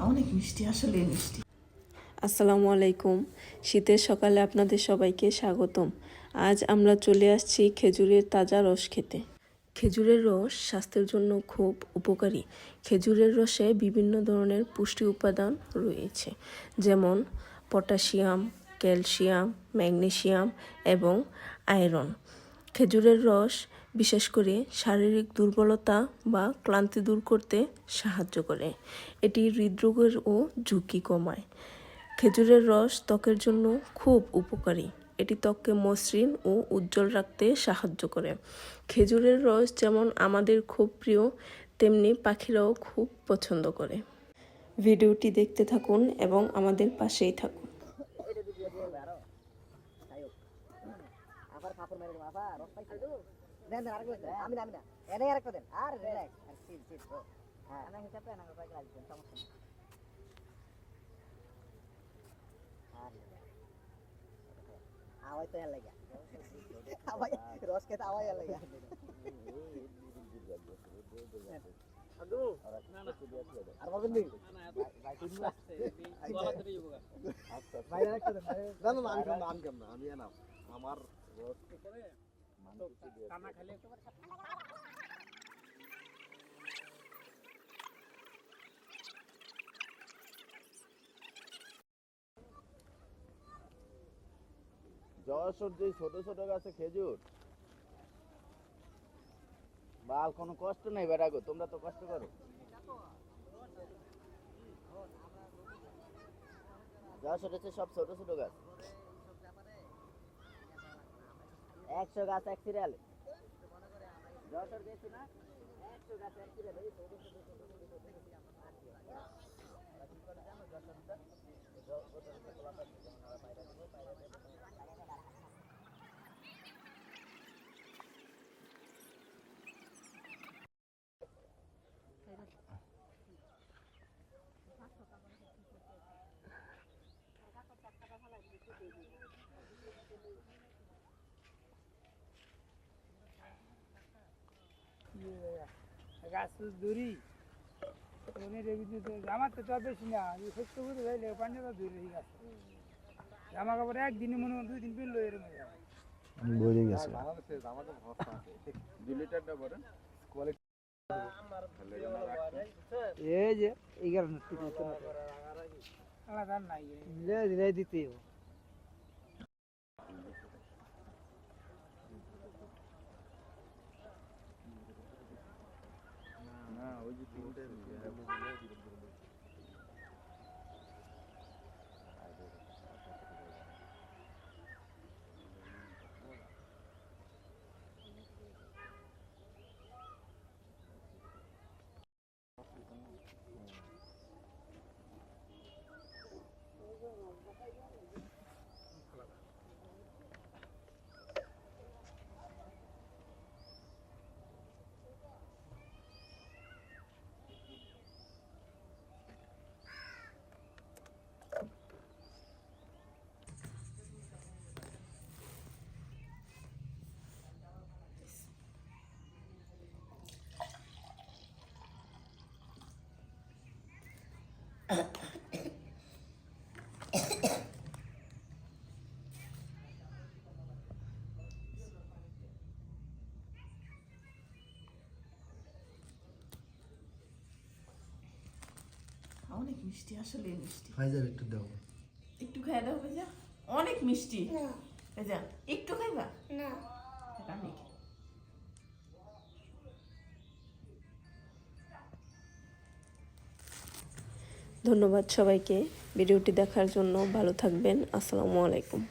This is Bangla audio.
অনেক মিষ্টি, আসলে মিষ্টি। আসসালামু আলাইকুম। শীতের সকালে আপনাদের সবাইকে স্বাগতম। আজ আমরা চলে আসছি খেজুরের তাজা রস খেতে। খেজুরের রস স্বাস্থ্যের জন্য খুব উপকারী। খেজুরের রসে বিভিন্ন ধরনের পুষ্টি উপাদান রয়েছে, যেমন পটাশিয়াম, ক্যালসিয়াম, ম্যাগনেসিয়াম এবং আয়রন। খেজুরের রস বিশেষ করে শারীরিক দুর্বলতা বা ক্লান্তি দূর করতে সাহায্য করে। এটি হৃদরোগেরও ঝুঁকি কমায়। খেজুরের রস ত্বকের জন্য খুব উপকারী। এটি ত্বককে মসৃণ ও উজ্জ্বল রাখতে সাহায্য করে। খেজুরের রস যেমন আমাদের খুব প্রিয়, তেমনি পাখিরাও খুব পছন্দ করে। ভিডিওটি দেখতে থাকুন এবং আমাদের পাশেই থাকুন। আওয়াজ তো লাগে আওয়াজ রস খেতে আওয়াজ লাগে আদু না না আর বলবেন নি ভাই রাখতে দেন না না আমি কেমন আমি না আমার রস করে কানা খালি যশোর যে ছোট ছোট গাছে খেজুর বাল কোনো কষ্ট নেই বেটা গো, তোমরা তো কষ্ট করো। যশোর হচ্ছে সব ছোট ছোট গাছ, 100 গাছ এক সিরিয়ালে। যশোর গেছি না, 100 গাছ এক সিরিয়ালে। গাছ দূরি আমার তো বেশি না সত্য করে যাইলে পাঞ্জাবা দূরে গাছ জামা কাপড় একদিনে মনে হয় 2 দিন পেল এরকম বলে গেছে আমাকে ভরসা আছে 2 লিটারটা বলেন কোয়ালিটি এই যে 11 মিনিট মতো আলাদা নাই দিলে দিতে না ওই যে 3টা অনেক মিষ্টি, আসলে মিষ্টি। ভাইজার একটু দাও, একটু খাই দাও ভাইজা, অনেক মিষ্টি। ভাইজা একটু খাইবা না? আমি ধন্যবাদ সবাইকে ভিডিওটি দেখার জন্য। ভালো থাকবেন। আসসালামু আলাইকুম।